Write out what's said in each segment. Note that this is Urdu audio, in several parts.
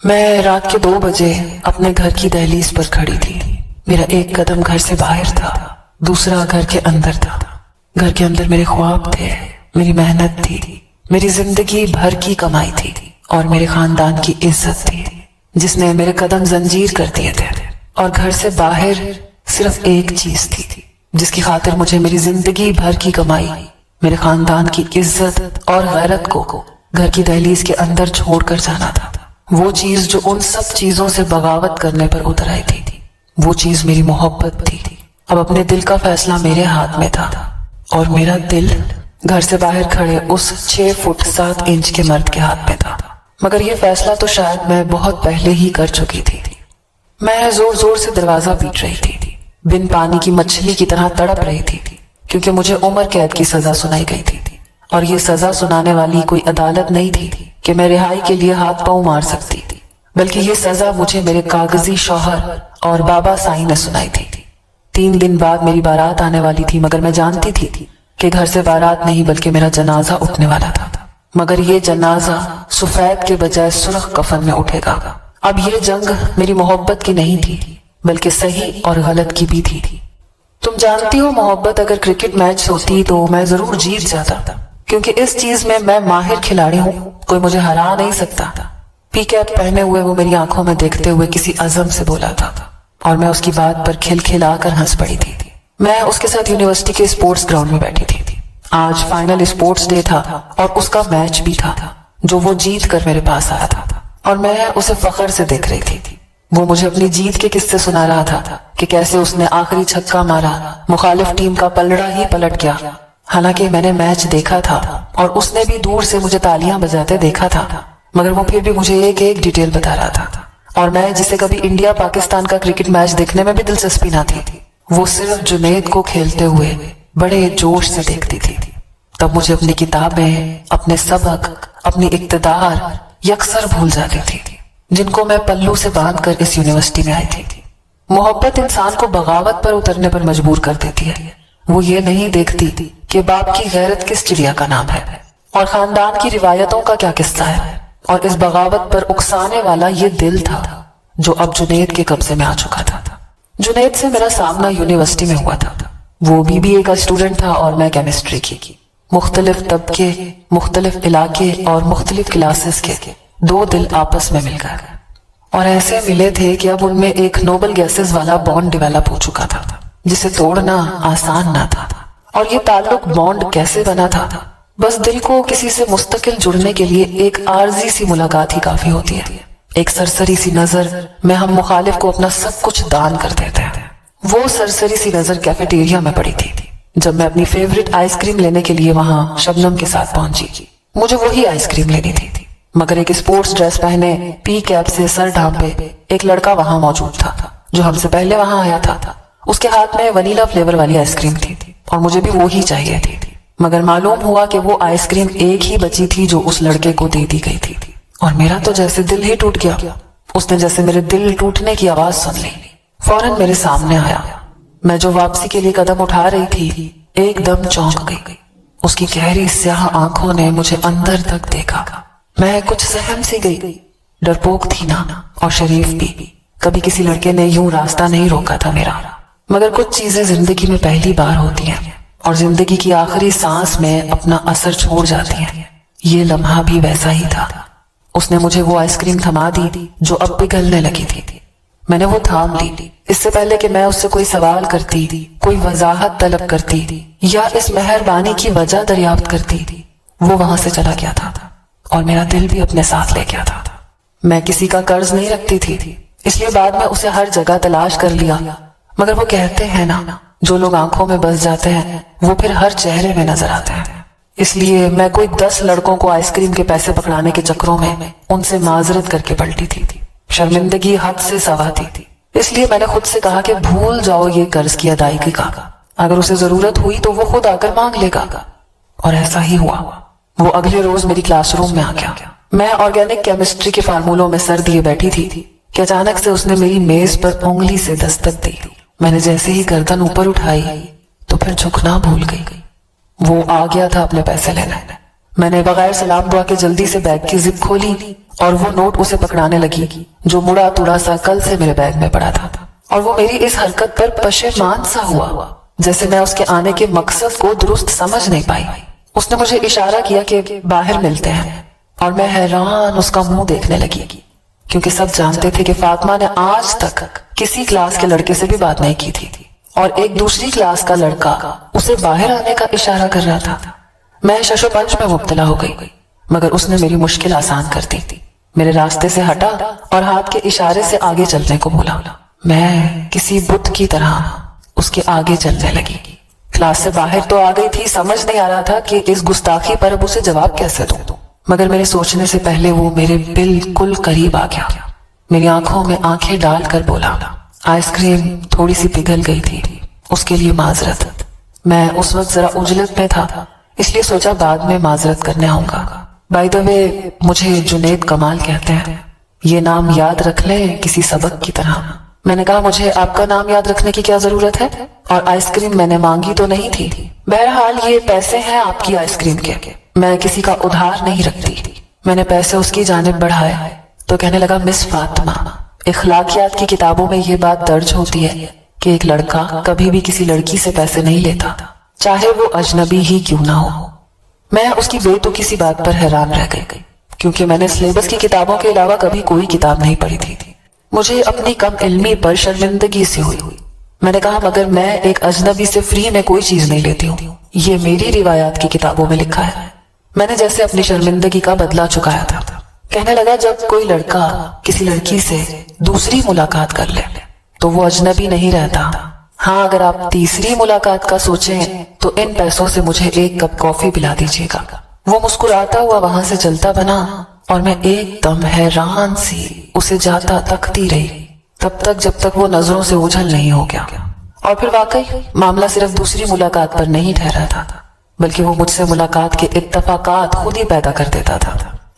میں رات کے 2 بجے اپنے گھر کی دہلیز پر کھڑی تھی۔ میرا ایک قدم گھر سے باہر تھا، دوسرا گھر کے اندر تھا۔ گھر کے اندر میرے خواب تھے، میری محنت تھی، میری زندگی بھر کی کمائی تھی اور میرے خاندان کی عزت تھی جس نے میرے قدم زنجیر کر دیے تھے۔ اور گھر سے باہر صرف ایک چیز تھی جس کی خاطر مجھے میری زندگی بھر کی کمائی، میرے خاندان کی عزت اور غیرت کو گھر کی دہلیز کے اندر چھوڑ کر جانا تھا۔ وہ چیز جو ان سب چیزوں سے بغاوت کرنے پر اتر آئی تھی، وہ چیز میری محبت تھی۔ اب اپنے دل کا فیصلہ میرے ہاتھ میں تھا اور میرا دل گھر سے باہر کھڑے اس 6 فٹ 7 انچ کے مرد کے ہاتھ میں تھا۔ مگر یہ فیصلہ تو شاید میں بہت پہلے ہی کر چکی تھی۔ میں زور زور سے دروازہ پیٹ رہی تھی، بن پانی کی مچھلی کی طرح تڑپ رہی تھی، کیونکہ مجھے عمر قید کی سزا سنائی گئی تھی اور یہ سزا سنانے والی کوئی عدالت نہیں تھی کہ میں رہائی کے لیے ہاتھ پاؤں مار سکتی تھی، بلکہ یہ سزا مجھے میرے کاغذی شوہر اور بابا سائی نے سنائی تھی۔ 3 دن بعد میری بارات آنے والی تھی، مگر میں جانتی تھی کہ گھر سے بارات نہیں بلکہ میرا جنازہ اٹھنے والا تھا۔ مگر یہ جنازہ سفید کے بجائے سرخ کفن میں اٹھے گا۔ اب یہ جنگ میری محبت کی نہیں تھی بلکہ صحیح اور غلط کی بھی تھی۔ تم جانتی ہو محبت اگر کرکٹ میچ ہوتی تو میں ضرور جیت جاتا، کیونکہ اس چیز میں ماہر کھلاڑی ہوں، کوئی مجھے ہرا نہیں سکتا۔ پی کیپ پہنے ہوئے وہ میری آنکھوں میں دیکھتے ہوئے کسی عزم سے بولا تھا اور میں اس کی بات پر کھلکھلا کر ہنس پڑی تھی۔ میں اس کے ساتھ یونیورسٹی کے اسپورٹس گراؤنڈ میں بیٹھی تھی۔ آج فائنل اسپورٹس ڈے تھا اور اس کا میچ بھی تھا جو وہ جیت کر میرے پاس آیا تھا اور میں اسے فخر سے دیکھ رہی تھی۔ وہ مجھے اپنی جیت کے قصے سنا رہا تھا کہ کیسے اس نے آخری چھکا مارا، مخالف ٹیم کا پلڑا ہی پلٹ گیا۔ حالانکہ میں نے میچ دیکھا تھا اور اس نے بھی دور سے مجھے تالیاں بجاتے دیکھا تھا، مگر وہ پھر بھی مجھے ایک ایک ڈیٹیل بتا رہا تھا اور میں جسے کبھی انڈیا پاکستان کا کرکٹ میچ دیکھنے میں بھی دلچسپی نہ تھی، وہ صرف جنید کو کھیلتے ہوئے بڑے جوش سے دیکھتی تھی۔ تب مجھے اپنی کتابیں، اپنے سبق، اپنی اقتدار یکسر بھول جاتی تھی جن کو میں پلو سے باندھ کر اس یونیورسٹی میں آئی تھی۔ محبت انسان کو بغاوت پر اترنے پر مجبور کر دیتی ہے۔ وہ یہ نہیں دیکھتی کہ باپ کی غیرت کس چڑیا کا نام ہے اور خاندان کی روایتوں کا کیا قصہ ہے، اور اس بغاوت پر اکسانے والا یہ دل تھا جو اب جنید کے قبضے میں آ چکا تھا۔ جنید سے میرا سامنا یونیورسٹی میں ہوا تھا۔ وہ BBA کا اسٹوڈنٹ تھا اور میں کیمسٹری کی۔ مختلف طبقے، مختلف علاقے اور مختلف کلاسز کے 2 دل آپس میں مل گئے اور ایسے ملے تھے کہ اب ان میں ایک نوبل گیسز والا بانڈ ڈیولپ ہو چکا تھا جسے توڑنا آسان نہ تھا۔ اور یہ تعلق بانڈ کیسے بنا تھا؟ بس دل کو کسی سے مستقل جڑنے کے لیے ایک عارضی سی ملاقات ہی کافی ہوتی ہے، ایک سرسری سی نظر میں ہم مخالف کو اپنا سب کچھ دان کر دیتے ہیں۔ وہ سرسری سی نظر کیفیٹیریا میں پڑی تھی جب میں اپنی فیوریٹ آئس کریم لینے کے لیے وہاں شبنم کے ساتھ پہنچی۔ مجھے وہی آئس کریم لینی تھی، مگر ایک اسپورٹس ڈریس پہنے، پی کیپ سے سر ڈھانپے ایک لڑکا وہاں موجود تھا جو ہم سے پہلے وہاں آیا تھا۔ اس کے ہاتھ میں ونیلا فلیور والی آئس کریم تھی اور مجھے بھی وہی چاہیے تھی، مگر معلوم ہوا کہ وہ آئس کریم ایک ہی بچی تھی جو اس لڑکے کو دے دی گئی تھی اور میرا تو جیسے دل ہی ٹوٹ گیا۔ اس نے جیسے میرے دل ٹوٹنے کی آواز سن لی، فوراً میرے سامنے آیا۔ میں جو واپسی کے لیے قدم اٹھا رہی تھی ایک دم چونک گئی۔ اس کی گہری سیاہ آنکھوں نے مجھے اندر تک دیکھا۔ میں کچھ سہم سی گئی، ڈرپوک تھی نا اور شریف بھی۔ کبھی کسی لڑکے نے یوں راستہ نہیں روکا تھا میرا، مگر کچھ چیزیں زندگی میں پہلی بار ہوتی ہیں اور زندگی کی آخری سانس میں اپنا اثر چھوڑ جاتی ہیں۔ یہ لمحہ بھی ویسا ہی تھا۔ اس نے مجھے وہ آئس کریم تھما دی جو اب پگھلنے لگی تھی۔ میں نے وہ تھام لی۔ اس سے پہلے کہ میں اس سے کوئی سوال کرتی، کوئی وضاحت طلب کرتی یا اس مہربانی کی وجہ دریافت کرتی، وہ وہاں سے چلا گیا تھا اور میرا دل بھی اپنے ساتھ لے گیا تھا۔ میں کسی کا قرض نہیں رکھتی تھی، اس لیے بعد میں اسے ہر جگہ تلاش کر لیا، مگر وہ کہتے ہیں نا، جو لوگ آنکھوں میں بس جاتے ہیں وہ پھر ہر چہرے میں نظر آتے ہیں۔ اس لیے میں کوئی 10 لڑکوں کو آئس کریم کے پیسے پکڑانے کے چکروں میں ان سے معذرت کر کے پلٹی تھی۔ شرمندگی حد سے سوا تھی، اس لیے میں نے خود سے کہا کہ بھول جاؤ یہ قرض کی ادائیگی کا، اگر اسے ضرورت ہوئی تو وہ خود آ کر مانگ لے گا۔ اور ایسا ہی ہوا۔ وہ اگلے روز میری کلاس روم میں آ گیا۔ میں آرگینک کیمسٹری کے فارمولوں میں سر دیے بیٹھی تھی کہ اچانک سے اس نے میری میز پر انگلی سے دستک دی۔ میں نے جیسے ہی گردن اوپر اٹھائی تو پھر جھکنا بھول گئی۔ وہ آ گیا تھا اپنے پیسے لینے۔ میں نے بغیر سلام دعا کے جلدی سے بیگ کی زپ کھولی اور وہ نوٹ اسے پکڑانے لگی جو مڑا توڑا سا کل سے میرے بیگ میں پڑا تھا، اور وہ میری اس حرکت پر پشیمان سا ہوا جیسے میں اس کے آنے کے مقصد کو درست سمجھ نہیں پائی۔ اس نے مجھے اشارہ کیا کہ باہر ملتے ہیں، اور میں حیران اس کا منہ دیکھنے لگی، کیونکہ سب جانتے تھے کہ فاطمہ نے آج تک کسی کلاس کے لڑکے سے بھی بات نہیں کی تھی، اور ایک دوسری کلاس کا لڑکا اسے باہر آنے کا اشارہ کر رہا تھا۔ میں شش و پنج میں مبتلا ہو گئی، مگر اس نے میری مشکل آسان کر دی، میرے راستے سے ہٹا اور ہاتھ کے اشارے سے آگے چلنے کو بولا۔ میں کسی بت کی طرح اس کے آگے چلنے لگی۔ کلاس سے باہر تو آ گئی تھی، سمجھ نہیں آ رہا تھا کہ اس گستاخی پر اب اسے جواب کیسے دوں، مگر میرے سوچنے سے پہلے وہ میرے بالکل قریب آ گیا، میری آنکھوں میں آنکھیں ڈال کر بولا۔ آئس کریم تھوڑی سی پگھل گئی تھی، اس کے لیے معذرت۔ میں اس وقت ذرا عجلت میں تھا، اس لیے سوچا بعد میں معذرت کرنے آؤں گا۔ بائی دا وے، مجھے جنید کمال کہتے ہیں، یہ نام یاد رکھ لیں کسی سبق کی طرح۔ میں نے کہا مجھے آپ کا نام یاد رکھنے کی کیا ضرورت ہے، اور آئس کریم میں نے مانگی تو نہیں تھی، بہرحال یہ پیسے ہیں آپ کی آئس کریم کے، میں کسی کا ادھار نہیں رکھتی۔ میں نے پیسے اس کی جانب بڑھائے تو کہنے لگا، مس فاطمہ، اخلاقیات کی کتابوں میں یہ بات درج ہوتی ہے کہ ایک لڑکا کبھی بھی کسی لڑکی سے پیسے نہیں لیتا، چاہے وہ اجنبی ہی کیوں نہ ہو۔ میں اس کی بے تکی سی بات پر حیران رہ گئی، کیونکہ میں نے سلیبس کی کتابوں کے علاوہ کبھی کوئی کتاب نہیں پڑھی تھی۔ مجھے اپنی کم علمی پر شرمندگی سی ہوئی۔ میں نے کہا، مگر میں ایک اجنبی سے فری میں کوئی چیز نہیں لیتی ہوں، یہ میری روایات کی کتابوں میں لکھا ہے۔ میں نے جیسے اپنی شرمندگی کا بدلہ چکایا تھا۔ کہنے لگا، جب کوئی لڑکا کسی لڑکی سے دوسری ملاقات کر لے تو وہ اجنبی نہیں رہتا۔ ہاں، اگر آپ تیسری ملاقات کا سوچیں تو ان پیسوں سے مجھے ایک کپ کافی پلا دیجیے گا۔ وہ مسکراتا ہوا وہاں سے چلتا بنا، اور میں ایک دم حیران سی اسے جاتا تکتی رہی، تب تک جب تک وہ نظروں سے اوجھل نہیں ہو گیا۔ اور پھر واقعی معاملہ صرف دوسری ملاقات پر نہیں ٹھہرا تھا، بلکہ وہ مجھ سے ملاقات کے اتفاقات خود ہی پیدا کر دیتا تھا،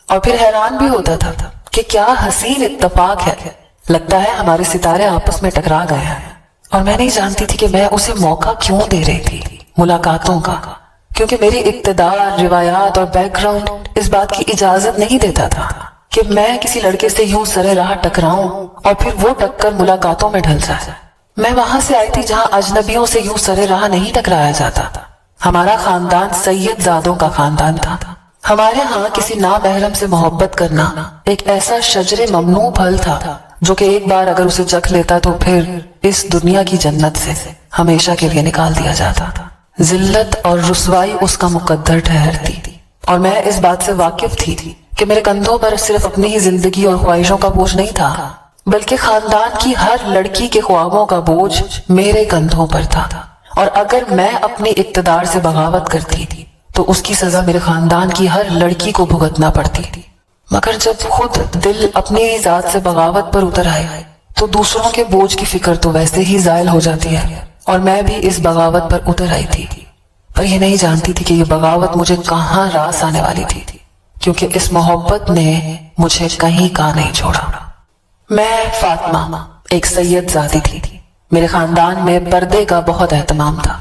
اور پھر حیران بھی ہوتا تھا کہ کیا حسین اتفاق ہے، لگتا ہے ہمارے ستارے آپس میں ٹکرا گئے ہیں۔ اور میں نہیں جانتی تھی کہ میں اسے موقع کیوں دے رہی تھی ملاقاتوں کا، کیونکہ میری اقتدار، روایات اور بیک گراؤنڈ اس بات کی اجازت نہیں دیتا تھا کہ میں کسی لڑکے سے یوں سرے راہ ٹکراؤں اور پھر وہ ٹکر ملاقاتوں میں ڈھل جائے۔ میں وہاں سے آئی تھی جہاں اجنبیوں سے یوں سرے راہ نہیں ٹکرایا جاتا تھا۔ ہمارا خاندان سید زادوں کا خاندان تھا۔ ہمارے ہاں کسی نامحرم سے محبت کرنا ایک ایسا شجر ممنوع پھل تھا جو کہ ایک بار اگر اسے چکھ لیتا تو پھر اس دنیا کی جنت سے ہمیشہ کے لیے نکال دیا جاتا تھا۔ ذلت اور رسوائی اس کا مقدر ٹھہرتی، اور میں اس بات سے واقف تھی کہ میرے کندھوں پر صرف اپنی ہی زندگی اور خواہشوں کا بوجھ نہیں تھا، بلکہ خاندان کی ہر لڑکی کے خوابوں کا بوجھ میرے کندھوں پر تھا، اور اگر میں اپنی اقتدار سے بغاوت کرتی تو اس کی سزا میرے خاندان کی ہر لڑکی کو بھگتنا پڑتی۔ مگر جب خود دل اپنی ذات سے بغاوت پر اتر آئے تو دوسروں کے بوجھ کی فکر تو ویسے ہی زائل ہو جاتی ہے، اور میں بھی اس بغاوت پر اتر آئی تھی، پر یہ نہیں جانتی تھی کہ یہ بغاوت مجھے کہاں راس آنے والی تھی، کیونکہ اس محبت نے مجھے کہیں کا نہیں چھوڑا۔ میں فاطمہ ایک سید زادی تھی، میرے خاندان میں پردے کا بہت اہتمام تھا۔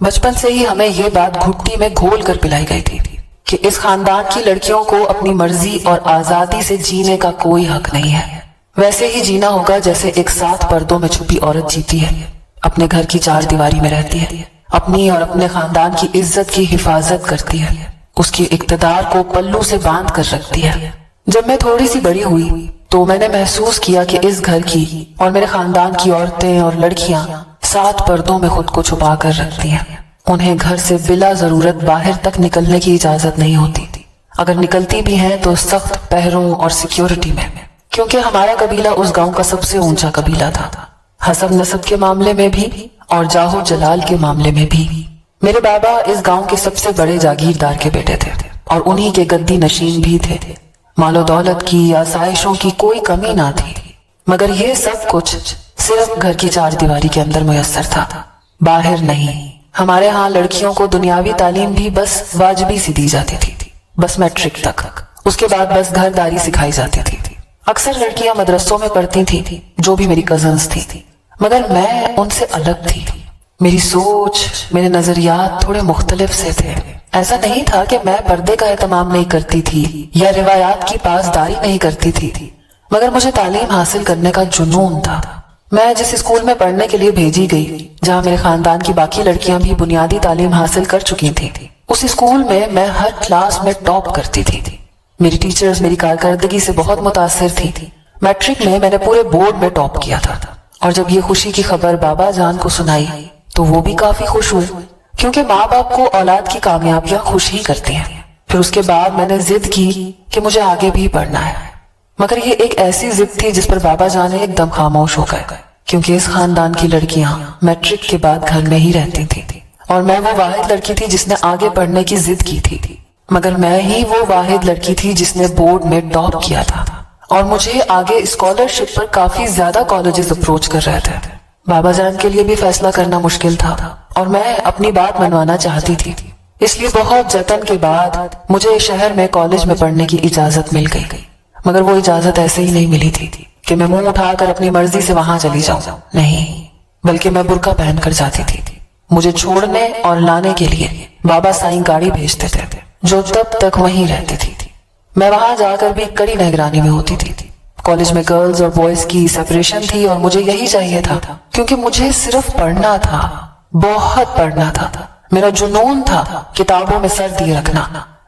بچپن سے ہی ہمیں یہ بات گھٹی میں گھول کر پلائی گئی تھی کہ اس خاندان کی لڑکیوں کو اپنی مرضی اور آزادی سے جینے کا کوئی حق نہیں ہے، ویسے ہی جینا ہوگا جیسے ایک سات پردوں میں چھپی عورت جیتی ہے، اپنے گھر کی چار دیواری میں رہتی ہے، اپنی اور اپنے خاندان کی عزت کی حفاظت کرتی ہے، اس کی اقتدار کو پلو سے باندھ کر رکھتی ہے۔ جب میں تھوڑی سی بڑی ہوئی تو میں نے محسوس کیا کہ اس گھر کی اور میرے خاندان کی عورتیں اور لڑکیاں سات پردوں میں خود کو چھپا کر رکھتی ہیں، انہیں گھر سے بلا ضرورت باہر تک نکلنے کی اجازت نہیں ہوتی، اگر نکلتی بھی ہیں تو سخت پہروں اور سیکیورٹی میں، کیونکہ ہمارا قبیلہ اس گاؤں کا سب سے اونچا قبیلہ تھا، حسب نسب کے معاملے میں بھی اور جاہو جلال کے معاملے میں بھی۔ میرے بابا اس گاؤں کے سب سے بڑے جاگیردار کے بیٹے تھے اور انہی کے گدی نشین بھی تھے، مال و دولت کی، آسائشوں کی کوئی کمی نہ تھی، مگر یہ سب کچھ صرف گھر کی چار دیواری کے اندر میسر تھا، باہر نہیں۔ ہمارے ہاں لڑکیوں کو دنیاوی تعلیم بھی بس واجبی سی دی جاتی تھی، بس میٹرک تک، اس کے بعد بس گھرداری سکھائی جاتی تھی۔ اکثر لڑکیاں مدرسوں میں پڑھتی تھیں جو بھی میری کزنز تھی، مگر میں ان سے الگ تھی۔ میری سوچ، میرے نظریات تھوڑے مختلف سے تھے۔ ایسا نہیں تھا کہ میں پردے کا اہتمام نہیں کرتی تھی یا روایات کی پاسداری نہیں کرتی تھی، مگر مجھے تعلیم حاصل کرنے کا جنون تھا۔ میں جس اسکول میں پڑھنے کے لیے بھیجی گئی، جہاں میرے خاندان کی باقی لڑکیاں بھی بنیادی تعلیم حاصل کر چکی تھیں، اس اسکول میں ہر کلاس میں ٹاپ کرتی تھی۔ میری ٹیچرز میری کارکردگی سے بہت متاثر تھی۔ میٹرک میں نے پورے بورڈ میں ٹاپ کیا تھا، اور جب یہ خوشی کی خبر بابا جان کو سنائی تو وہ بھی کافی خوش ہوئے، کیونکہ ماں باپ کو اولاد کی کامیابیاں خوش ہی کرتی ہیں۔ پھر اس کے بعد میں نے ضد کی کہ مجھے آگے بھی پڑھنا ہے، مگر یہ ایک ایسی ضد تھی جس پر بابا جان ایک دم خاموش ہو گئے، کیونکہ اس خاندان کی لڑکیاں میٹرک کے بعد گھر میں ہی رہتی تھیں، اور میں وہ واحد لڑکی تھی جس نے آگے پڑھنے کی ضد کی تھی، مگر میں ہی وہ واحد لڑکی تھی جس نے بورڈ میں ٹاپ کیا تھا، اور مجھے آگے اسکالرشپ پر کافی زیادہ کالجز اپروچ کر رہے تھے۔ بابا جان کے لیے بھی فیصلہ کرنا مشکل تھا، اور میں اپنی بات منوانا چاہتی تھی، اس لیے بہت جتن کے بعد مجھے شہر میں کالج میں پڑھنے کی اجازت مل گئی، مگر وہ اجازت ایسے ہی نہیں ملی تھی کہ میں منہ اٹھا کر اپنی مرضی سے وہاں چلی جاؤں، نہیں، بلکہ میں برقع پہن کر جاتی تھی۔ مجھے چھوڑنے اور لانے کے لیے بابا سائیں گاڑی بھیجتے تھے، جو تب تک وہیں رہتی تھی۔ میں وہاں جا کر بھی کڑی نگرانی میں ہوتی تھی۔ کالج میں گرلز اور بوائز کی سپریشن تھی، اور مجھے یہی چاہیے تھا، کیونکہ مجھے صرف پڑھنا تھا، بہت پڑھنا تھا۔ میرا جنون تھا کتابوں میں سر دیے رکھنا۔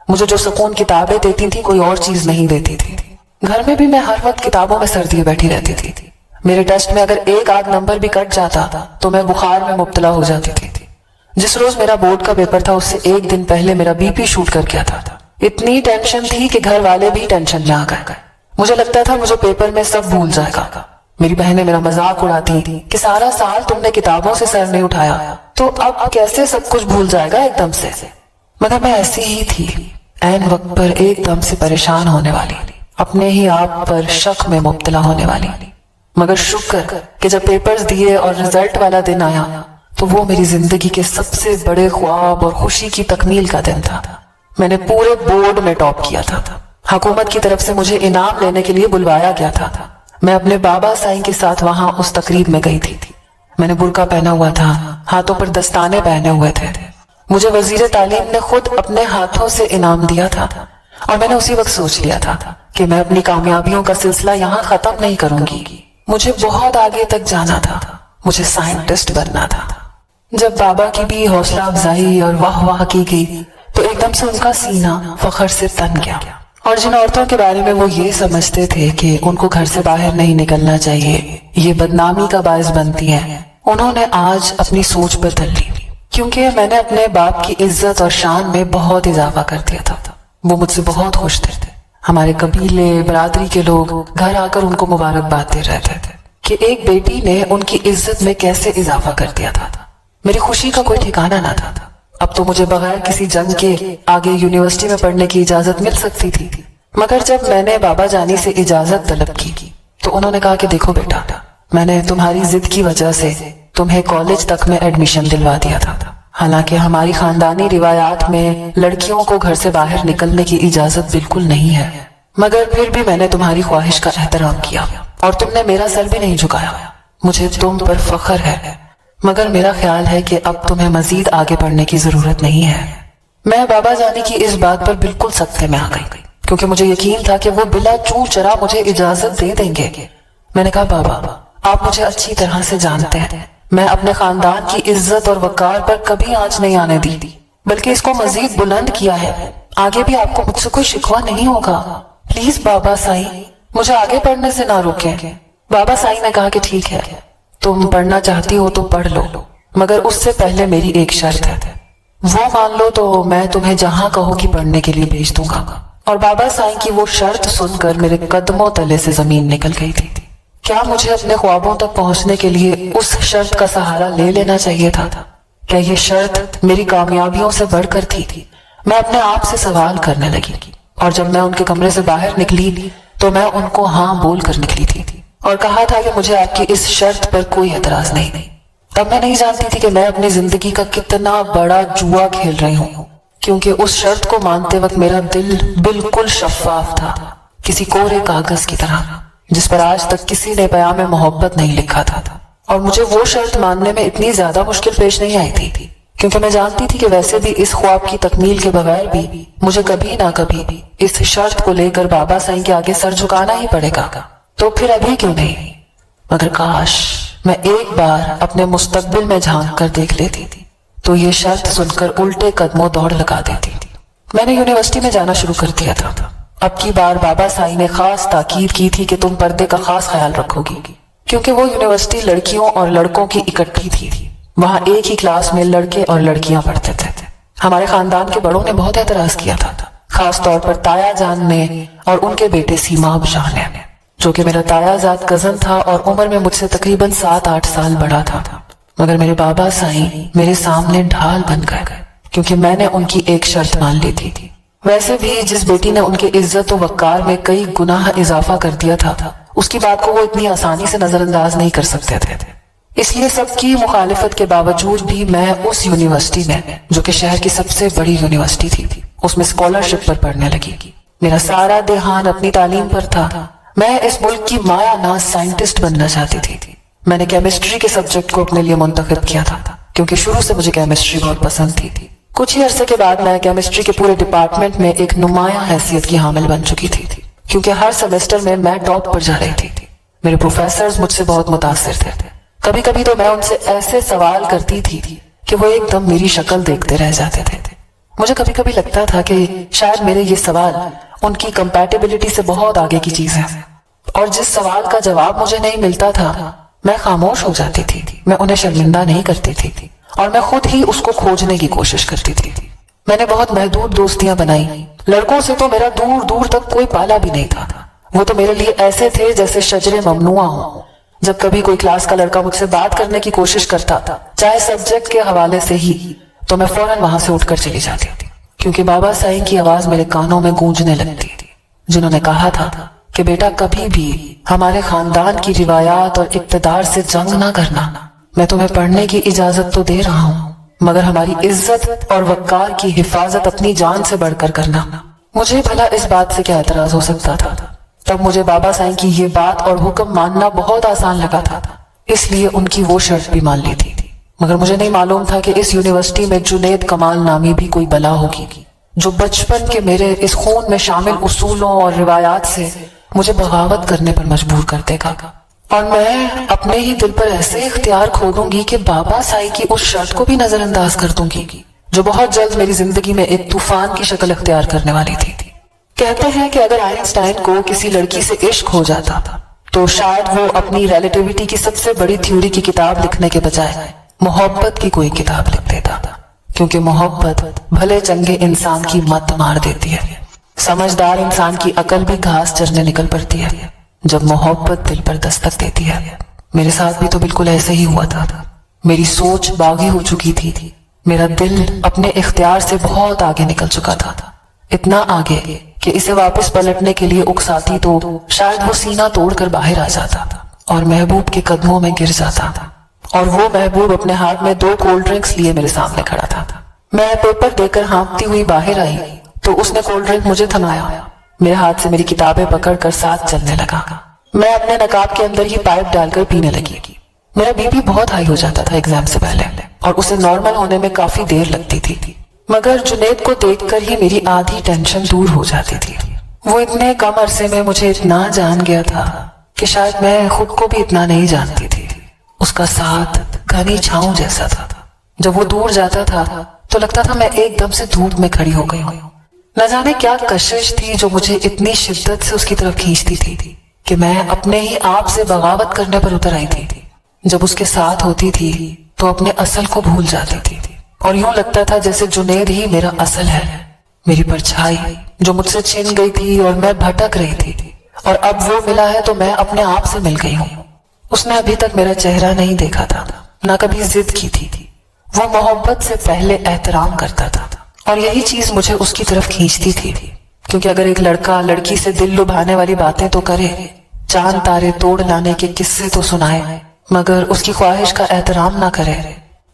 مجھے جو سکون کتابیں دیتی تھی کوئی اور چیز نہیں دیتی تھی۔ گھر میں بھی میں ہر وقت کتابوں میں سر دیے بیٹھی رہتی تھی۔ میرے ٹیسٹ میں اگر ایک آدھ نمبر بھی کٹ جاتا تو میں بخار میں مبتلا ہو جاتی تھی۔ جس روز میرا بورڈ کا پیپر تھا اس سے ایک دن پہلے میرا بی پی شوٹ کر گیا تھا۔ اتنی ٹینشن تھی کہ گھر والے بھی ٹینشن میں آ گئے۔ مجھے لگتا تھا مجھے پیپر میں سب بھول جائے گا۔ میری بہنیں میرا مذاق اڑاتی تھی کہ سارا سال تم نے کتابوں سے سر نہیں اٹھایا تو اب کیسے سب کچھ بھول جائے گا ایک دم سے۔ مگر میں ایسی ہی تھی، عین وقت پر ایک دم سے پریشان ہونے والی، اپنے ہی آپ پر شک میں مبتلا ہونے والی۔ مگر شکر کہ جب پیپرز دیے اور رزلٹ والا دن آیا تو وہ میری زندگی کے سب سے بڑے خواب اور خوشی کی تکمیل کا دن تھا۔ میں نے پورے بورڈ میں ٹاپ کیا تھا۔ حکومت کی طرف سے مجھے انعام لینے کے لیے بلوایا گیا تھا۔ میں اپنے بابا سائیں کے ساتھ وہاں اس تقریب میں گئی تھی۔ میں نے برقع پہنا ہوا تھا، ہاتھوں پر دستانے پہنے ہوئے تھے۔ مجھے وزیر تعلیم نے خود اپنے ہاتھوں سے انعام دیا تھا، اور میں نے اسی وقت سوچ لیا تھا کہ میں اپنی کامیابیوں کا سلسلہ یہاں ختم نہیں کروں گی۔ مجھے بہت آگے تک جانا تھا، مجھے سائنٹسٹ بننا تھا۔ جب بابا کی بھی حوصلہ افزائی اور واہ واہ کی گئی تو ایک دم سے ان کا سینہ فخر سے تن گیا، اور جن عورتوں کے بارے میں وہ یہ سمجھتے تھے کہ ان کو گھر سے باہر نہیں نکلنا چاہیے، یہ بدنامی کا باعث بنتی ہیں، انہوں نے آج اپنی سوچ بدل لی، کیونکہ میں نے اپنے باپ کی عزت اور شان میں بہت اضافہ کر دیا تھا۔ وہ مجھ سے بہت خوش تھے۔ ہمارے قبیلے برادری کے لوگ گھر آ کر ان کو مبارکباد دے رہتے تھے کہ ایک بیٹی نے ان کی عزت میں کیسے اضافہ کر دیا تھا۔ میری خوشی کا کوئی ٹھکانہ نہ تھا۔ اب تو مجھے بغیر کسی جنگ کے آگے یونیورسٹی میں پڑھنے کی اجازت مل سکتی تھی، مگر جب میں نے بابا جانی سے اجازت طلب کی تو انہوں نے کہا کہ دیکھو بیٹا، میں نے تمہاری ضد کی وجہ سے تمہیں کالج تک میں ایڈمیشن دلوا دیا تھا، حالانکہ ہماری خاندانی روایات میں لڑکیوں کو گھر سے باہر نکلنے کی اجازت بالکل نہیں ہے، مگر پھر بھی میں نے تمہاری خواہش کا احترام کیا اور تم نے میرا سر بھی نہیں جھکایا۔ مجھے تم پر فخر ہے، مگر میرا خیال ہے کہ اب تمہیں مزید آگے بڑھنے کی ضرورت نہیں ہے۔ میں بابا جانی کی اس بات پر بالکل سکتے میں آ گئی، کیونکہ مجھے یقین تھا کہ وہ بلا چوں چرا مجھے اجازت دے دیں گے۔ میں نے کہا بابا، آپ مجھے اچھی طرح سے جانتے ہیں، میں اپنے خاندان کی عزت اور وقار پر کبھی آنچ نہیں آنے دی، بلکہ اس کو مزید بلند کیا ہے۔ آگے بھی آپ کو مجھ سے کوئی شکوہ نہیں ہوگا۔ پلیز بابا سائیں، مجھے آگے پڑھنے سے نہ روکیں۔ بابا سائیں نے کہا کہ ٹھیک ہے، تم پڑھنا چاہتی ہو تو پڑھ لو، مگر اس سے پہلے میری ایک شرط ہے، وہ مان لو تو میں تمہیں جہاں کہو کہ پڑھنے کے لیے بھیج دوں گا۔ اور بابا سائیں کی وہ شرط سن کر میرے قدموں تلے سے زمین نکل گئی تھی۔ کیا مجھے اپنے خوابوں تک پہنچنے کے لیے اس شرط کا سہارا لے لینا چاہیے تھا؟ کیا یہ شرط میری کامیابیوں سے بڑھ کر تھی؟ میں اپنے آپ سے سوال کرنے لگی، اور جب میں ان کے کمرے سے باہر نکلی تو میں ان کو ہاں بول کر نکلی تھی اور کہا تھا کہ مجھے آپ کی اس شرط پر کوئی اعتراض نہیں۔ تب میں نہیں جانتی تھی کہ میں اپنی زندگی کا کتنا بڑا جوا کھیل رہی ہوں، کیونکہ اس شرط کو مانتے وقت میرا دل بالکل شفاف تھا، کسی کورے کاغذ کی طرح جس پر آج تک کسی نے پیام محبت نہیں لکھا تھا، اور مجھے وہ شرط ماننے میں اتنی زیادہ مشکل پیش نہیں آئی تھی، کیونکہ میں جانتی تھی کہ ویسے بھی اس خواب کی تکمیل کے بغیر بھی مجھے کبھی نہ کبھی اس شرط کو لے کر بابا سائیں کے آگے سر جھکانا ہی پڑے گا، تو پھر ابھی کیوں نہیں؟ مگر کاش میں ایک بار اپنے مستقبل میں جھانک کر دیکھ لیتی تھی تو یہ شرط سن کر الٹے قدموں دوڑ لگا دیتی تھی۔ میں نے یونیورسٹی میں جانا شروع کر دیا تھا۔ اب کی بار بابا سائیں نے خاص تاکید کی تھی کہ تم پردے کا خاص خیال رکھو گی، کیونکہ وہ یونیورسٹی لڑکیوں اور لڑکوں کی اکٹھی تھی۔ وہاں ایک ہی کلاس میں لڑکے اور لڑکیاں پڑھتے تھے۔ ہمارے خاندان کے بڑوں نے بہت اعتراض کیا تھا، خاص طور پر تایا جان نے اور ان کے بیٹے سیماب شاہ نے، جو کہ میرا تایا زاد کزن تھا اور عمر میں مجھ سے تقریباً 7-8 سال بڑا تھا۔ مگر میرے بابا سائیں میرے سامنے ڈھال بن گئے، کیونکہ میں نے ان کی ایک شرط مان لی تھی۔ ویسے بھی جس بیٹی نے ان کے عزت و وقار میں کئی گناہ اضافہ کر دیا تھا، اس کی بات کو وہ اتنی آسانی سے نظر انداز نہیں کر سکتے تھے۔ اس لیے سب کی مخالفت کے باوجود بھی میں اس یونیورسٹی میں، جو کہ شہر کی سب سے بڑی یونیورسٹی تھی، اس میں اسکالرشپ پر پڑھنے لگی۔ میرا سارا دھیان اپنی تعلیم پر تھا۔ میں اس ملک کی مایا ناز سائنٹسٹ بننا چاہتی تھی۔ میں نے کیمسٹری کے سبجیکٹ کو اپنے لیے منتخب کیا تھا، کیونکہ شروع سے مجھے کیمسٹری بہت پسند تھی۔ کچھ ہی عرصے کے بعد میں کیمسٹری کے پورے ڈپارٹمنٹ میں ایک نمایاں حیثیت کی حامل بن چکی تھی، کیونکہ ہر سیمسٹر میں ٹاپ پر جا رہی تھی۔ میرے پروفیسرز مجھ سے بہت متاثر تھے۔ کبھی کبھی تو میں ان سے ایسے سوال کرتی تھی کہ وہ ایک دم میری شکل دیکھتے رہ جاتے تھے۔ مجھے کبھی کبھی لگتا تھا کہ شاید میرے یہ سوال ان کی کمپیٹیبلٹی سے بہت آگے کی چیز ہے، اور جس سوال کا جواب مجھے نہیں ملتا تھا میں خاموش ہو جاتی تھی۔ میں انہیں شرمندہ نہیں کرتی تھی اور میں خود ہی اس کو کھوجنے کی کوشش کرتی تھی۔ میں نے بہت محدود دوستیاں بنائی۔ لڑکوں سے تو میرا دور دور تک کوئی پالا بھی نہیں تھا۔ وہ تو میرے لیے ایسے تھے جیسے شجر ممنوع ہوں۔ جب کبھی کوئی کلاس کا لڑکا مجھ سے بات کرنے کی کوشش کرتا تھا، چاہے سبجیکٹ کے حوالے سے ہی، تو میں فوراً وہاں سے اٹھ کر چلی جاتی تھی، کیونکہ بابا سائیں کی آواز میرے کانوں میں گونجنے لگتی تھی، جنہوں نے کہا تھا کہ بیٹا کبھی بھی ہمارے خاندان کی روایات اور اقتدار سے جنگ نہ کرنا۔ میں تمہیں پڑھنے کی اجازت تو دے رہا ہوں، مگر ہماری عزت اور وقار کی حفاظت اپنی جان سے بڑھ کر کرنا۔ مجھے بھلا اس بات سے کیا اعتراض ہو سکتا تھا؟ تب مجھے بابا سائیں کی یہ بات اور حکم ماننا بہت آسان لگا تھا، اس لیے ان کی وہ شرط بھی مان لی تھی۔ مگر مجھے نہیں معلوم تھا کہ اس یونیورسٹی میں جنید کمال نامی بھی کوئی بلا ہوگی، جو بچپن کے میرے اس خون میں شامل اصولوں اور روایات سے مجھے بغاوت کرنے پر مجبور کر دے گا، اور میں اپنے ہی دل پر ایسے اختیار کھو دوں گی کہ بابا سائیں کی اس شرط کو بھی نظر انداز کر دوں گی، جو بہت جلد میری زندگی میں ایک طوفان کی شکل اختیار کرنے والی تھی۔ کہتے ہیں کہ اگر آئنسٹائن کو کسی لڑکی سے عشق ہو جاتا تو شاید وہ اپنی ریلیٹیوٹی کی سب سے بڑی تھیوری کی کتاب لکھنے کے بجائے محبت کی کوئی کتاب لکھ دیتا، کیونکہ محبت بھلے چنگے انسان کی مت مار دیتی ہے۔ سمجھدار انسان کی عقل بھی گھاس چرنے نکل پڑتی ہے جب محبت دل پر دستک دیتی ہے۔ میرے ساتھ بھی تو بالکل ایسے ہی ہوا تھا۔ میری سوچ باغی ہو چکی تھی، میرا دل اپنے اختیار سے بہت آگے نکل چکا تھا، اتنا آگے کہ اسے واپس پلٹنے کے لیے اکساتی تو شاید وہ سینہ توڑ کر باہر آ جاتا تھا اور محبوب کے قدموں میں گر جاتا تھا، اور وہ محبوب اپنے ہاتھ میں 2 کولڈ ڈرنکس لیے میرے سامنے کھڑا تھا۔ میں پیپر دے کر ہانپتی ہوئی باہر آئی تو اس نے کولڈ ڈرنک مجھے تھمایا، میرے ہاتھ سے میری کتابیں پکڑ کر ساتھ چلنے لگا۔ میں اپنے نقاب کے اندر ہی پائپ ڈال کر پینے لگی۔ میرا بی پی بہت ہائی ہو جاتا تھا ایگزام سے پہلے، اور اسے نارمل ہونے میں کافی دیر لگتی تھی، مگر جنید کو دیکھ کر ہی میری آدھی ٹینشن دور ہو جاتی تھی۔ وہ اتنے کم عرصے میں مجھے اتنا جان گیا تھا کہ شاید میں خود کو بھی اتنا نہیں جانتی تھی۔ اس کا ساتھ گھنی چھاؤں جیسا تھا، جب وہ دور جاتا تھا تو لگتا تھا میں ایک دم سے دھوپ میں کھڑی ہو گئی ہوں۔ نہ جانے کیا کشش تھی جو مجھے اتنی شدت سے اس کی طرف کھینچتی تھی کہ میں اپنے ہی آپ سے بغاوت کرنے پر اتر آئی تھی۔ جب اس کے ساتھ ہوتی تھی تو اپنے اصل کو بھول جاتی تھی، اور یوں لگتا تھا جیسے جنید ہی میرا اصل ہے، میری پرچھائی جو مجھ سے چھن گئی تھی اور میں بھٹک رہی تھی، اور اب وہ ملا ہے تو میں اپنے آپ سے مل گئی ہوں۔ اس نے ابھی تک میرا چہرہ نہیں دیکھا تھا، نہ کبھی ضد کی تھی۔ وہ محبت سے پہلے احترام کرتا تھا، اور یہی چیز مجھے اس کی طرف کھینچتی تھی، کیونکہ اگر ایک لڑکا لڑکی سے دل لبھانے والی باتیں تو کرے، چاند تارے توڑ لانے کے قصے تو سنائے، مگر اس کی خواہش کا احترام نہ کرے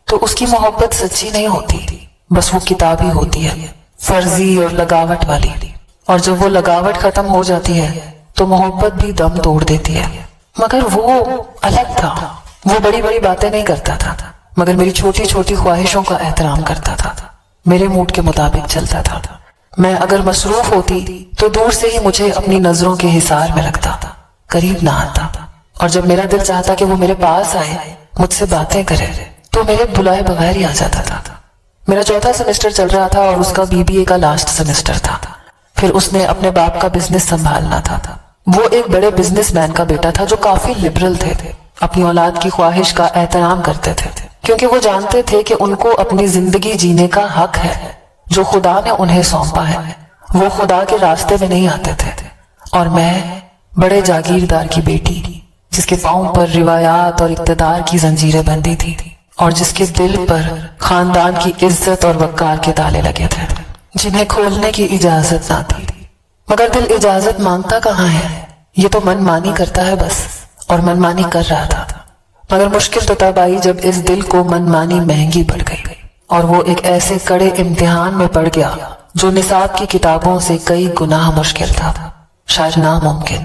تو اس کی محبت سچی نہیں ہوتی، بس وہ کتابی ہوتی ہے، فرضی اور لگاوٹ والی، اور جب وہ لگاوٹ ختم ہو جاتی ہے تو محبت بھی دم توڑ دیتی ہے۔ مگر وہ الگ تھا، وہ بڑی بڑی باتیں نہیں کرتا تھا مگر میری چھوٹی چھوٹی خواہشوں کا احترام کرتا تھا، میرے موڈ کے مطابق چلتا تھا۔ میں اگر مصروف ہوتی تو دور سے ہی مجھے اپنی نظروں کے حصار میں رکھتا، قریب نہ آتا، اور جب میرا دل چاہتا کہ وہ میرے پاس آئے، مجھ سے باتیں کرے، تو میرے بلائے بغیر ہی آ جاتا تھا۔ میرا چوتھا سیمسٹر چل رہا تھا اور اس کا BBA کا لاسٹ سیمسٹر تھا۔ پھر اس نے اپنے باپ کا بزنس سنبھالنا تھا۔ وہ ایک بڑے بزنس مین کا بیٹا تھا جو کافی لبرل تھے، اپنی اولاد کی خواہش کا احترام کرتے تھے کیونکہ وہ جانتے تھے کہ ان کو اپنی زندگی جینے کا حق ہے جو خدا نے انہیں سونپا ہے۔ وہ خدا کے راستے میں نہیں آتے تھے، اور میں بڑے جاگیردار کی بیٹی جس کے پاؤں پر روایات اور اقتدار کی زنجیریں بندھی تھی اور جس کے دل پر خاندان کی عزت اور وقار کے تالے لگے تھے جنہیں کھولنے کی اجازت نہ تھی، مگر دل اجازت مانگتا کہاں ہے، یہ تو من مانی کرتا ہے بس، اور من مانی کر رہا تھا۔ مگر مشکل تو تب آئی جب اس دل کو من مانی مہنگی پڑ گئی اور وہ ایک ایسے کڑے امتحان میں پڑ گیا جو نصاب کی کتابوں سے کئی گناہ مشکل تھا، شاید ناممکن۔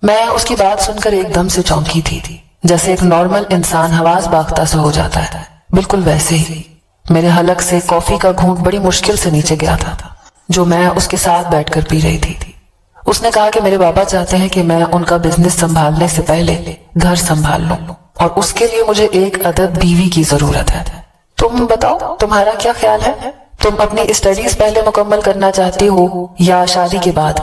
میں اس کی بات سن کر ایک دم سے چونکی تھی، جیسے ایک نارمل انسان حواس باختہ سے ہو جاتا ہے، بالکل ویسے ہی میرے حلق سے کافی کا گھونٹ بڑی مشکل سے نیچے گیا تھا جو میں اس کے ساتھ بیٹھ کر پی رہی تھی۔ اس نے کہا کہ میرے بابا چاہتے ہیں کہ میں ان کا بزنس سنبھالنے سے پہلے گھر سنبھال لوں، اور اس کے لیے مجھے ایک عدد بیوی کی ضرورت ہے۔ تم بتاؤ تمہارا کیا خیال ہے؟ تم اپنی اسٹڈیز پہلے مکمل کرنا چاہتی ہو یا شادی کے بعد؟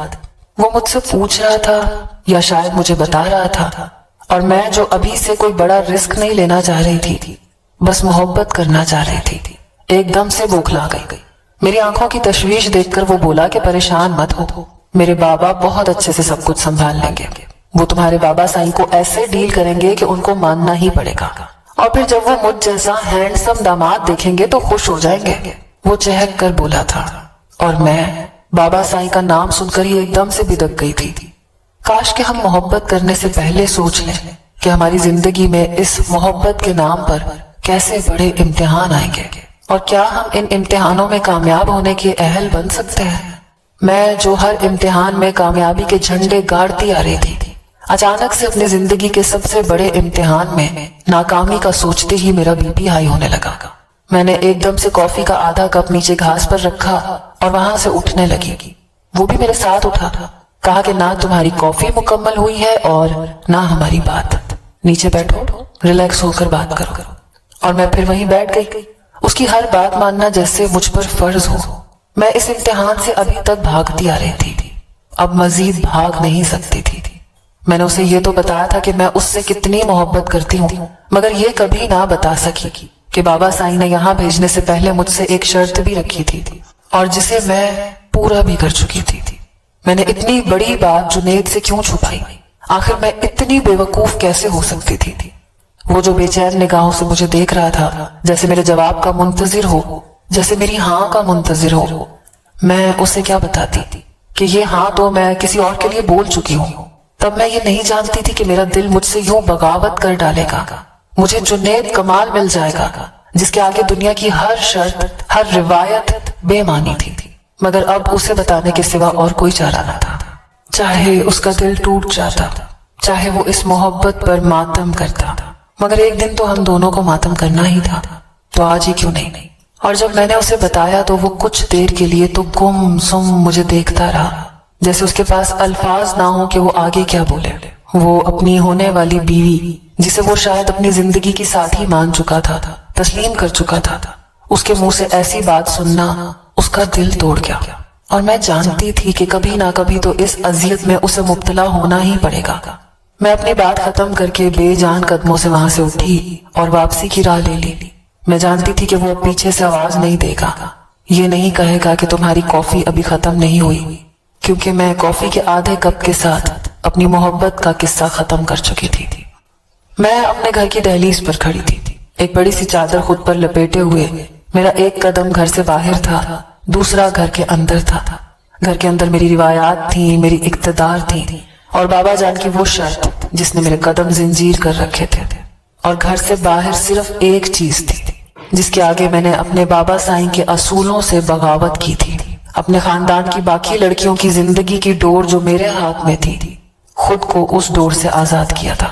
وہ مجھ سے پوچھ رہا تھا یا شاید مجھے بتا رہا تھا، اور میں جو ابھی سے کوئی بڑا رسک نہیں لینا چاہ رہی تھی، بس محبت کرنا چاہ رہی تھی، ایک دم سے بوکھلا گئی۔ میری آنکھوں کی تشویش دیکھ کر وہ بولا کہ پریشان مت ہو، میرے بابا بہت اچھے سے سب کچھ سنبھال لیں گے، وہ تمہارے بابا سائیں کو ایسے ڈیل کریں گے کہ ان کو ماننا ہی پڑے گا، اور پھر جب وہ مجھ جیسا ہینڈسم داماد دیکھیں گے تو خوش ہو جائیں گے، وہ چہک کر بولا تھا، اور میں بابا سائیں کا نام سن کر ہی ایک دم سے بدک گئی تھی۔ کاش کہ ہم محبت کرنے سے پہلے سوچ لیں کہ ہماری زندگی میں اس محبت کے نام پر کیسے بڑے امتحان آئیں گے، اور کیا ہم ان امتحانوں میں کامیاب ہونے کے اہل بن سکتے ہیں۔ میں جو ہر امتحان میں کامیابی کے جھنڈے گاڑتی آ رہی تھی، اچانک سے اپنی زندگی کے سب سے بڑے امتحان میں ناکامی کا سوچتے ہی میرا BP ہائی ہونے لگا۔ میں نے ایک دم سے کافی کا آدھا کپ نیچے گھاس پر رکھا اور وہاں سے اٹھنے لگی۔ وہ بھی میرے ساتھ اٹھا، کہا کہ نہ تمہاری کافی مکمل ہوئی ہے اور نہ ہماری بات، نیچے بیٹھو، ریلیکس ہو کر بات کرو، اور میں پھر وہیں بیٹھ گئی، اس کی ہر بات ماننا جیسے مجھ پر فرض ہو۔ میں اس امتحان سے ابھی تک بھاگتی آ رہی تھی، اب مزید بھاگ نہیں سکتی تھی۔ میں نے اسے یہ تو بتایا تھا کہ میں اس سے کتنی محبت کرتی ہوں، مگر یہ کبھی نہ بتا سکی کہ بابا سائیں نے یہاں بھیجنے سے پہلے مجھ سے ایک شرط بھی رکھی تھی اور جسے میں پورا بھی کر چکی تھی۔ میں نے اتنی بڑی بات جنید سے کیوں چھپائی؟ آخر میں اتنی بے وقوف کیسے ہو سکتی تھی؟ وہ جو بے چین نگاہوں سے مجھے دیکھ رہا تھا، جیسے میرے جواب کا منتظر ہو، جیسے میری ہاں کا منتظر ہو، میں اسے کیا بتاتی کہ یہ ہاں تو میں کسی اور کے لیے بول چکی ہوں۔ تب میں یہ نہیں جانتی تھی کہ میرا دل مجھ سے یوں بغاوت کر ڈالے گا، مجھے جنید کمال مل جائے گا جس کے آگے دنیا کی ہر شرط، ہر روایت بے معنی تھی، مگر اب اسے بتانے کے سوا اور کوئی چارہ نہ تھا۔ چاہے اس کا دل ٹوٹ جاتا، چاہے وہ اس محبت پر ماتم کرتا، مگر ایک دن تو ہم دونوں کو ماتم کرنا ہی تھا، تو آج ہی کیوں نہیں؟ اور جب میں نے اسے بتایا تو وہ کچھ دیر کے لیے تو گم سم مجھے دیکھتا رہا، جیسے اس کے پاس الفاظ نہ ہوں کہ وہ آگے کیا بولے۔ وہ اپنی ہونے والی بیوی جسے وہ شاید اپنی زندگی کی ساتھی مان چکا تھا، تسلیم کر چکا تھا، اس کے منہ سے ایسی بات سننا اس کا دل توڑ گیا، اور میں جانتی تھی کہ کبھی نہ کبھی تو اس اذیت میں اسے مبتلا ہونا ہی پڑے گا۔ میں اپنی بات ختم کر کے بے جان قدموں سے وہاں سے اٹھی اور واپسی کی راہ لے لی۔ میں جانتی تھی کہ وہ پیچھے سے آواز نہیں دے گا، یہ نہیں کہے گا کہ تمہاری کافی ابھی ختم نہیں ہوئی، کیونکہ میں کافی کے آدھے کپ کے ساتھ اپنی محبت کا قصہ ختم کر چکی تھی۔ میں اپنے گھر کی دہلیز پر کھڑی تھی، ایک بڑی سی چادر خود پر لپیٹے ہوئے، میرا ایک قدم گھر سے باہر تھا، دوسرا گھر کے اندر تھا۔ گھر کے اندر میری روایات تھیں، میری اقتدار تھی، اور بابا جان کی وہ شرط جس نے میرے قدم زنجیر کر رکھے تھے، اور گھر سے باہر صرف ایک چیز تھی جس کے آگے میں نے اپنے بابا سائیں کے اصولوں سے بغاوت کی تھی، اپنے خاندان کی باقی لڑکیوں کی زندگی کی ڈور جو میرے ہاتھ میں تھی، خود کو اس ڈور سے آزاد کیا تھا۔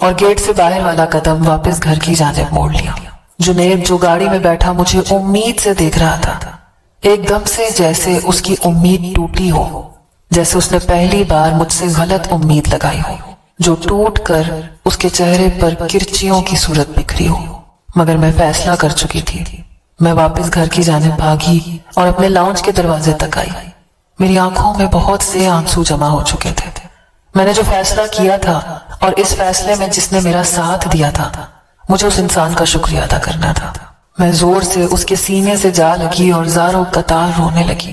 اور گیٹ سے باہر والا قدم واپس گھر کی جانب موڑ لیا۔ جنید جو گاڑی میں بیٹھا مجھے امید سے دیکھ رہا تھا، ایک دم سے جیسے اس کی امید ٹوٹی ہو، جیسے اس نے پہلی بار مجھ سے غلط امید لگائی ہو، جو ٹوٹ کر اس کے چہرے پر کرچیوں کی صورت بکھری ہو۔ مگر میں فیصلہ کر چکی تھی۔ میں واپس گھر کی جانب بھاگی اور اپنے لاؤنج کے دروازے تک آئی۔ میری آنکھوں میں بہت سے آنسو جمع ہو چکے تھے۔ میں نے جو فیصلہ کیا تھا اور اس فیصلے میں جس نے میرا ساتھ دیا تھا، مجھے اس انسان کا شکریہ ادا کرنا تھا۔ میں زور سے اس کے سینے سے جا لگی اور زاروں قطار رونے لگی۔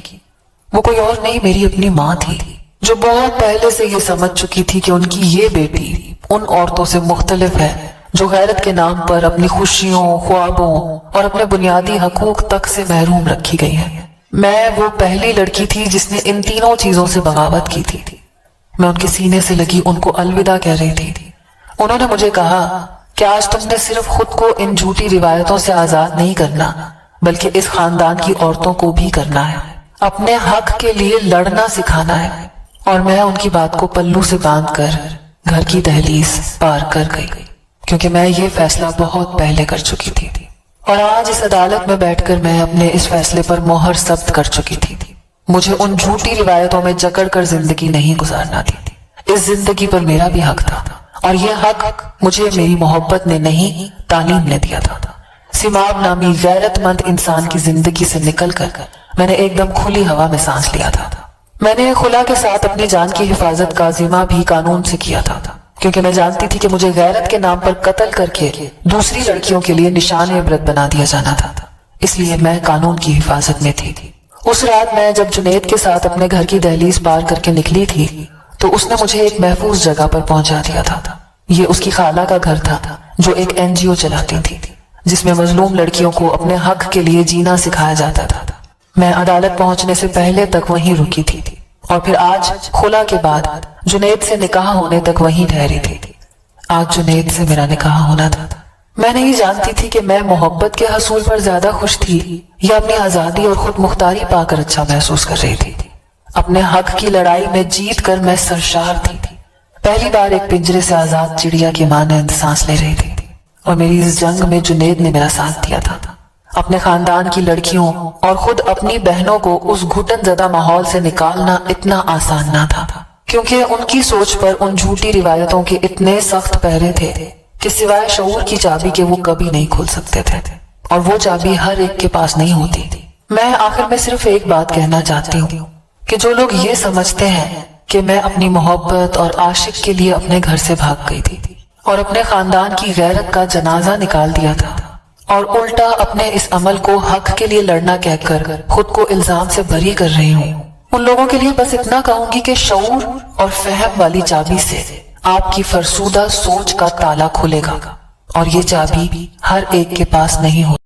وہ کوئی اور نہیں، میری اپنی ماں تھی، جو بہت پہلے سے یہ سمجھ چکی تھی کہ ان کی یہ بیٹی ان عورتوں سے مختلف ہے جو غیرت کے نام پر اپنی خوشیوں، خوابوں اور اپنے بنیادی حقوق تک سے محروم رکھی گئی ہے۔ میں وہ پہلی لڑکی تھی جس نے ان تینوں چیزوں سے بغاوت کی تھی۔ میں ان کے سینے سے لگی ان کو الوداع کہہ رہی تھی۔ انہوں نے مجھے کہا کہ آج تم نے صرف خود کو ان جھوٹی روایتوں سے آزاد نہیں کرنا، بلکہ اس خاندان کی عورتوں کو بھی کرنا ہے، اپنے حق کے لیے لڑنا سکھانا ہے۔ اور میں ان کی بات کو پلو سے باندھ کر گھر کی دہلیز پار کر گئی، کیونکہ میں یہ فیصلہ بہت پہلے کر چکی تھی، اور آج اس عدالت میں بیٹھ کر میں اپنے اس فیصلے پر مہر ثبت کر چکی تھی۔ مجھے ان جھوٹی روایتوں میں جکڑ کر زندگی نہیں گزارنا تھی۔ اس زندگی پر میرا بھی حق تھا، اور یہ حق مجھے میری محبت نے نہیں، تعلیم نے دیا تھا۔ سماب نامی غیرت مند انسان کی زندگی سے نکل کر میں نے ایک دم کھلی ہوا میں سانس لیا تھا۔ میں نے خلا کے ساتھ اپنی جان کی حفاظت کا ذمہ بھی قانون سے کیا تھا، کیونکہ میں جانتی تھی کہ مجھے غیرت کے نام پر قتل کر کے دوسری لڑکیوں کے لیے نشان عبرت بنا دیا جانا تھا۔ اس لیے میں قانون کی حفاظت میں تھی۔ اس رات میں جب جنید کے ساتھ اپنے گھر کی دہلیز پار کر کے نکلی تھی تو اس نے مجھے ایک محفوظ جگہ پر پہنچا دیا تھا۔ یہ اس کی خالہ کا گھر تھا جو ایک NGO چلاتی تھی، جس میں مظلوم لڑکیوں کو اپنے حق کے لیے جینا سکھایا جاتا تھا۔ میں عدالت پہنچنے سے پہلے تک وہیں رکی تھی، اور پھر آج خلا کے بعد جنید سے نکاح ہونے تک وہیں ٹھہری تھی۔ آج جنید سے میرا نکاح ہونا تھا۔ میں نہیں جانتی تھی کہ میں محبت کے حصول پر زیادہ خوش تھی یا اپنی آزادی اور خود مختاری پا کر اچھا محسوس کر رہی تھی۔ اپنے حق کی لڑائی میں جیت کر میں سرشار تھی۔ پہلی بار ایک پنجرے سے آزاد چڑیا کی مانند سانس لے رہی تھی، اور میری اس جنگ میں جنید نے میرا ساتھ دیا تھا۔ اپنے خاندان کی لڑکیوں اور خود اپنی بہنوں کو اس گھٹن زدہ ماحول سے نکالنا اتنا آسان نہ تھا، کیونکہ ان کی سوچ پر ان جھوٹی روایتوں کے اتنے سخت پہرے تھے کہ سوائے شعور کی چابی کے وہ کبھی نہیں کھل سکتے تھے، اور وہ چابی ہر ایک کے پاس نہیں ہوتی۔ میں آخر میں صرف ایک بات کہنا چاہتی ہوں کہ جو لوگ یہ سمجھتے ہیں کہ میں اپنی محبت اور عاشق کے لیے اپنے گھر سے بھاگ گئی تھی اور اپنے خاندان کی غیرت کا جنازہ نکال دیا تھا، اور الٹا اپنے اس عمل کو حق کے لیے لڑنا کہہ کر خود کو الزام سے بری کر رہی ہوں، ان لوگوں کے لیے بس اتنا کہوں گی کہ شعور اور فہم والی چابی سے آپ کی فرسودہ سوچ کا تالا کھلے گا، اور یہ چابی ہر ایک کے پاس نہیں ہوتی۔